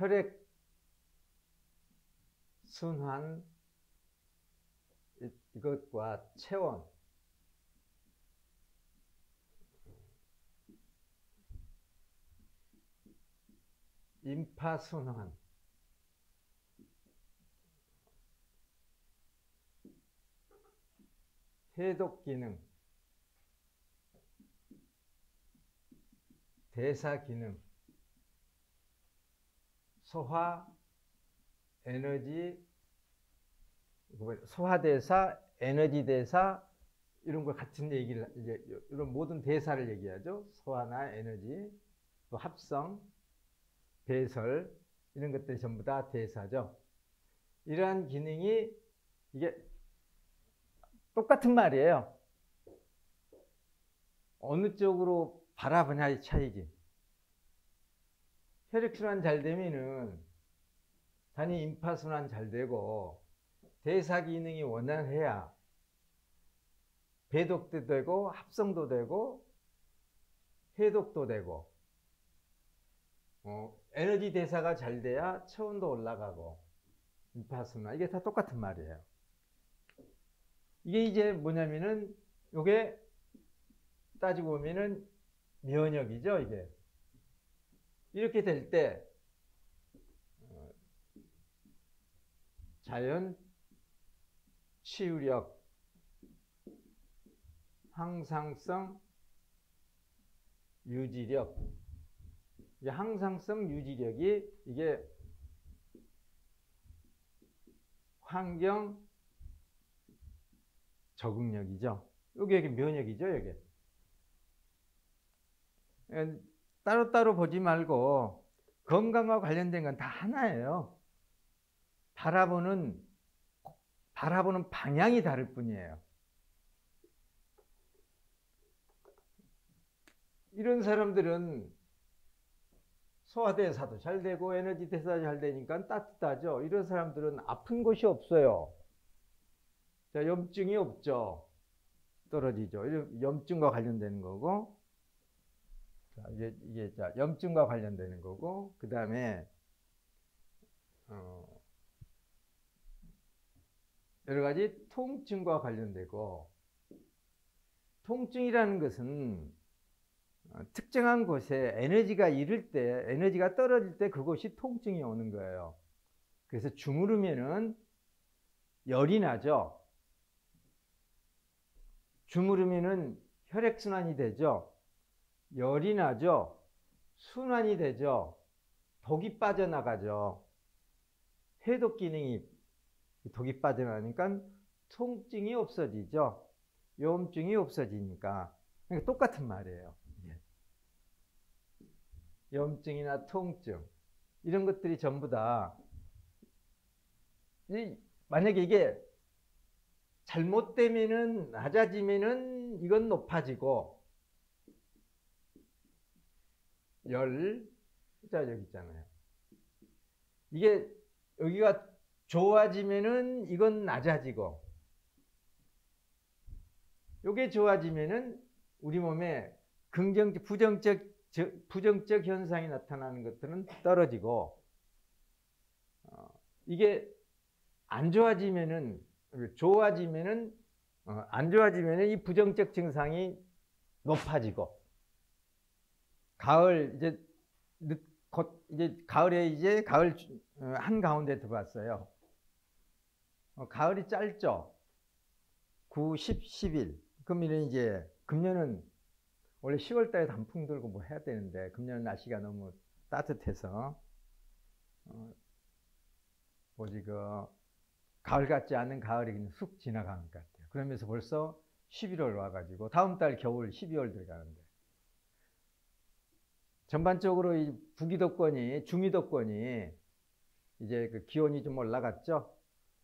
혈액 순환 이것과 체온, 임파 순환, 해독 기능, 대사 기능, 소화, 에너지, 소화대사, 에너지 대사, 이런 걸 같은 얘기를, 이제 이런 모든 대사를 얘기하죠. 소화나 에너지, 또 합성, 배설, 이런 것들이 전부 다 대사죠. 이러한 기능이 이게 똑같은 말이에요. 어느 쪽으로 바라보냐의 차이지. 혈액순환 잘 되면은 단위 임파순환 잘 되고 대사 기능이 원활해야 배독도 되고 합성도 되고 해독도 되고 에너지 대사가 잘 돼야 체온도 올라가고 임파순환, 이게 다 똑같은 말이에요. 이게 이제 뭐냐면은 요게 따지고 보면은 면역이죠. 이게 이렇게 될 때 자연 치유력, 항상성, 유지력. 이 항상성, 유지력이 이게 환경 적응력이죠. 이게 면역이죠. 이게 따로따로 보지 말고 건강과 관련된 건 다 하나예요. 바라보는 방향이 다를 뿐이에요. 이런 사람들은 소화대사도 잘 되고 에너지 대사도 잘 되니까 따뜻하죠. 이런 사람들은 아픈 곳이 없어요. 자, 염증이 없죠. 떨어지죠. 염증과 관련되는 거고. 자, 이게 자, 염증과 관련되는 거고, 그 다음에 여러 가지 통증과 관련되고, 통증이라는 것은 특정한 곳에 에너지가 이를 때, 에너지가 떨어질 때 그곳이 통증이 오는 거예요. 그래서 주무르면은 열이 나죠. 주무르면은 혈액순환이 되죠. 열이 나죠. 순환이 되죠. 독이 빠져나가죠. 해독 기능이, 독이 빠져나가니까 통증이 없어지죠. 염증이 없어지니까. 그러니까 똑같은 말이에요. 염증이나 통증, 이런 것들이 전부 다 만약에 이게 잘못되면은, 낮아지면은 이건 높아지고, 자, 여기 있잖아요. 이게 여기가 좋아지면은 이건 낮아지고, 이게 좋아지면은 우리 몸에 부정적 현상이 나타나는 것들은 떨어지고, 이게 안 좋아지면은, 안 좋아지면은 이 부정적 증상이 높아지고, 가을, 이제 가을에 가을 한가운데 들어왔어요. 가을이 짧죠? 9, 10, 11. 그러면 이제 금년은 원래 10월 달에 단풍 들고 뭐 해야 되는데, 금년은 날씨가 너무 따뜻해서 가을 같지 않은 가을이 그냥 쑥 지나가는 것 같아요. 그러면서 벌써 11월 와가지고 다음 달 겨울 12월 들어가는데, 전반적으로 이 중위도권이 이제 그 기온이 좀 올라갔죠.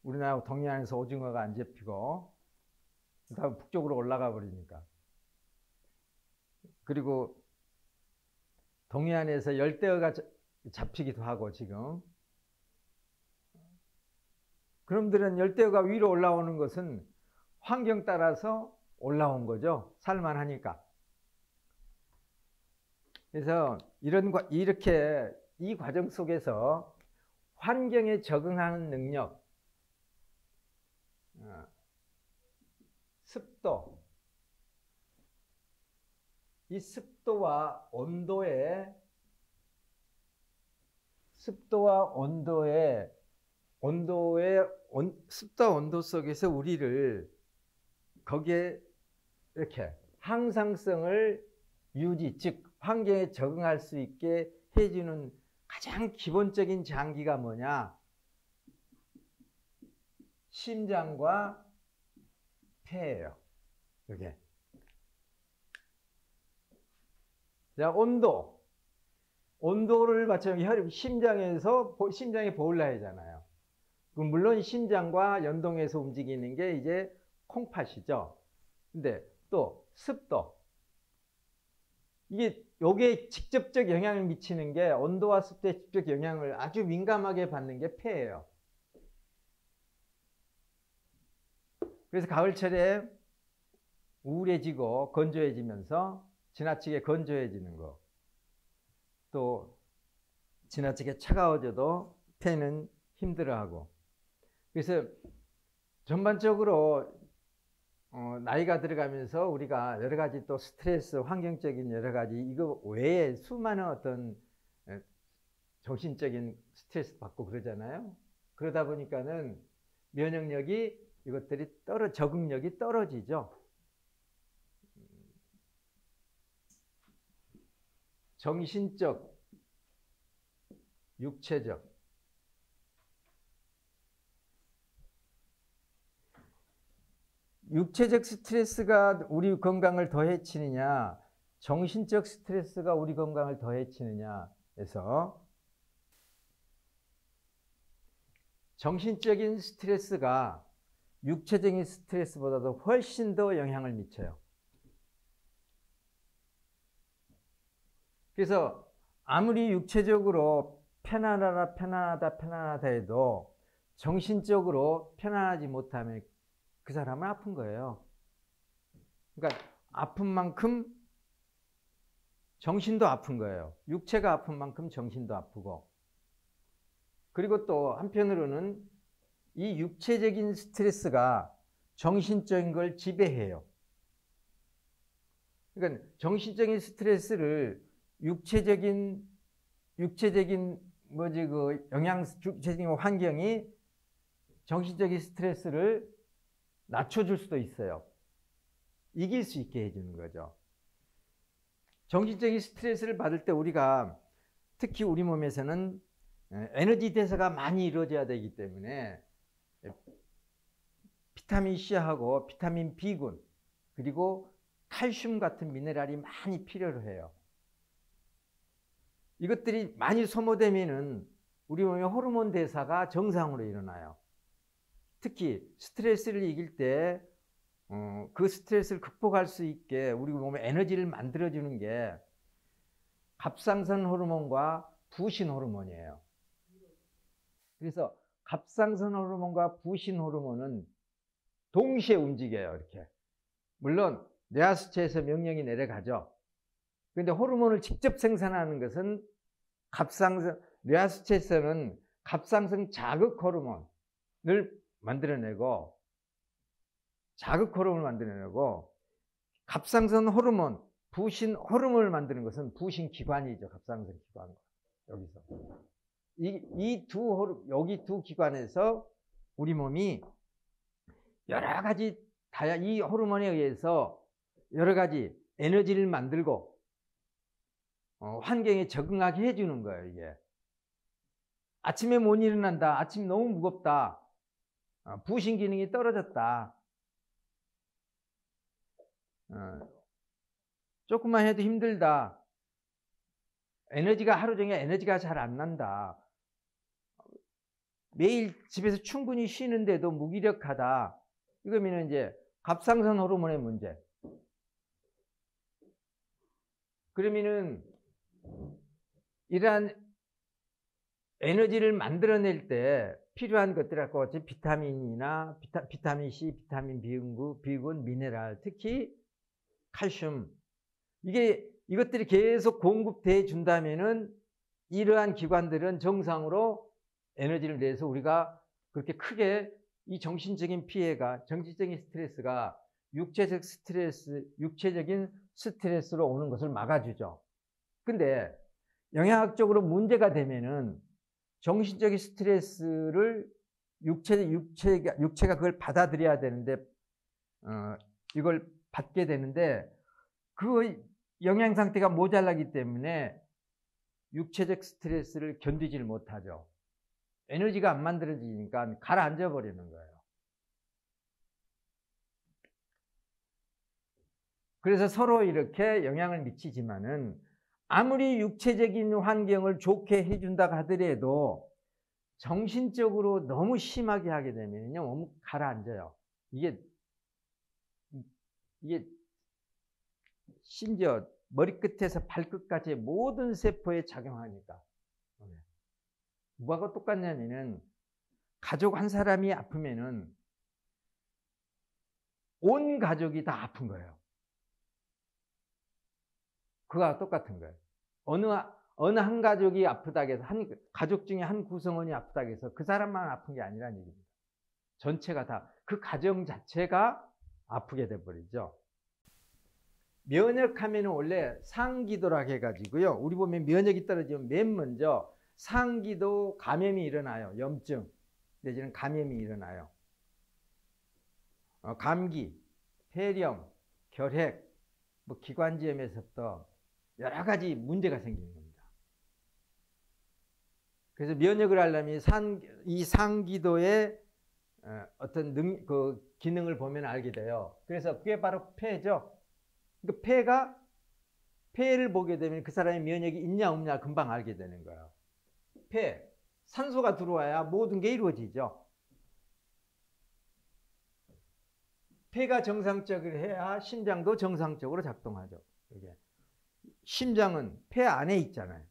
우리나라 동해안에서 오징어가 안 잡히고, 다음 북쪽으로 올라가 버리니까. 그리고 동해안에서 열대어가 잡히기도 하고, 지금. 그놈들은 열대어가 위로 올라오는 것은 환경 따라서 올라온 거죠. 살만하니까. 그래서 이렇게 이 과정 속에서 환경에 적응하는 능력, 습도, 이 습도와 온도의 습도와 온도 속에서 우리를 거기에 이렇게 항상성을 유지, 즉 환경에 적응할 수 있게 해주는 가장 기본적인 장기가 뭐냐? 심장과 폐예요. 이게. 자, 온도를 맞추면 심장이 보일러 하잖아요. 물론 심장과 연동해서 움직이는 게 이제 콩팥이죠. 근데 또 습도. 요게 직접적 영향을 미치는 게 온도와 습도에 직접 영향을 아주 민감하게 받는 게 폐예요. 그래서 가을철에 우울해지고 건조해지면서 지나치게 건조해지는 거, 또 지나치게 차가워져도 폐는 힘들어하고. 그래서 전반적으로 나이가 들어가면서 우리가 여러 가지 또 스트레스, 환경적인 여러 가지 이거 외에 수많은 어떤 정신적인 스트레스 받고 그러잖아요. 그러다 보니까는 면역력이 이것들이 적응력이 떨어지죠. 정신적, 육체적. 육체적 스트레스가 우리 건강을 더 해치느냐, 정신적 스트레스가 우리 건강을 더 해치느냐 해서 정신적인 스트레스가 육체적인 스트레스보다도 훨씬 더 영향을 미쳐요. 그래서 아무리 육체적으로 편안하다 해도 정신적으로 편안하지 못하면 그 사람은 아픈 거예요. 그러니까 아픈 만큼 정신도 아픈 거예요. 육체가 아픈 만큼 정신도 아프고. 그리고 또 한편으로는 이 육체적인 스트레스가 정신적인 걸 지배해요. 그러니까 정신적인 스트레스를 육체적인 육체적인 환경이 정신적인 스트레스를 낮춰줄 수도 있어요. 이길 수 있게 해주는 거죠. 정신적인 스트레스를 받을 때 우리가 특히 우리 몸에서는 에너지 대사가 많이 이루어져야 되기 때문에 비타민 C하고 비타민 B군 그리고 칼슘 같은 미네랄이 많이 필요로 해요. 이것들이 많이 소모되면은 우리 몸의 호르몬 대사가 정상으로 일어나요. 특히 스트레스를 이길 때 그 스트레스를 극복할 수 있게 우리 몸에 에너지를 만들어주는 게 갑상선 호르몬과 부신 호르몬이에요. 그래서 갑상선 호르몬과 부신 호르몬은 동시에 움직여요. 이렇게. 물론 뇌하수체에서 명령이 내려가죠. 그런데 호르몬을 직접 생산하는 것은 뇌하수체에서는 갑상선 자극 호르몬을 만들어내고 갑상선 호르몬, 부신 호르몬을 만드는 것은 부신 기관이죠. 갑상선 기관. 여기서. 여기 두 기관에서 우리 몸이 여러 가지 이 호르몬에 의해서 여러 가지 에너지를 만들고 환경에 적응하게 해주는 거예요. 이게 아침에 못 일어난다, 아침 너무 무겁다, 부신 기능이 떨어졌다, 조금만 해도 힘들다, 하루 종일 에너지가 잘 안 난다, 매일 집에서 충분히 쉬는데도 무기력하다. 이거면 이제 갑상선 호르몬의 문제. 그러면은 이러한 에너지를 만들어낼 때 필요한 것들하고 비타민이나 비타민 C, 비타민 B군, 미네랄, 특히 칼슘, 이것들이 계속 공급돼 준다면은 이러한 기관들은 정상으로 에너지를 내서 우리가 그렇게 크게 이 정신적인 피해가, 정신적인 스트레스가 육체적인 스트레스로 오는 것을 막아주죠. 근데 영양학적으로 문제가 되면은 정신적인 스트레스를 육체가 그걸 받아들여야 되는데, 이걸 받게 되는데, 그 영양 상태가 모자라기 때문에 육체적 스트레스를 견디질 못하죠. 에너지가 안 만들어지니까 가라앉아 버리는 거예요. 그래서 서로 이렇게 영향을 미치지만은 아무리 육체적인 환경을 좋게 해준다 하더라도 정신적으로 너무 심하게 하게 되면요, 너무 가라앉아요. 이게 심지어 머리끝에서 발끝까지 모든 세포에 작용하니까. 뭐가 똑같냐면은 가족 한 사람이 아프면은 온 가족이 다 아픈 거예요. 그거와 똑같은 거예요. 어느 한 가족이 아프다고 해서 한 가족 중에 한 구성원이 아프다고 해서 그 사람만 아픈 게 아니라는 얘기입니다. 전체가 다 그 가정 자체가 아프게 돼 버리죠. 면역하면은 원래 상기도라고 해가지고요. 우리 보면 면역이 떨어지면 맨 먼저 상기도 감염이 일어나요. 염증 내지는 감염이 일어나요. 감기, 폐렴, 결핵, 뭐 기관지염에서부터 여러 가지 문제가 생기는 겁니다. 그래서 면역을 하려면 이 상기도의 어떤 그 기능을 보면 알게 돼요. 그래서 그게 바로 폐죠. 그러니까 폐를 보게 되면 그 사람의 면역이 있냐 없냐 금방 알게 되는 거예요. 폐, 산소가 들어와야 모든 게 이루어지죠. 폐가 정상적으로 해야 심장도 정상적으로 작동하죠. 이게 심장은 폐 안에 있잖아요.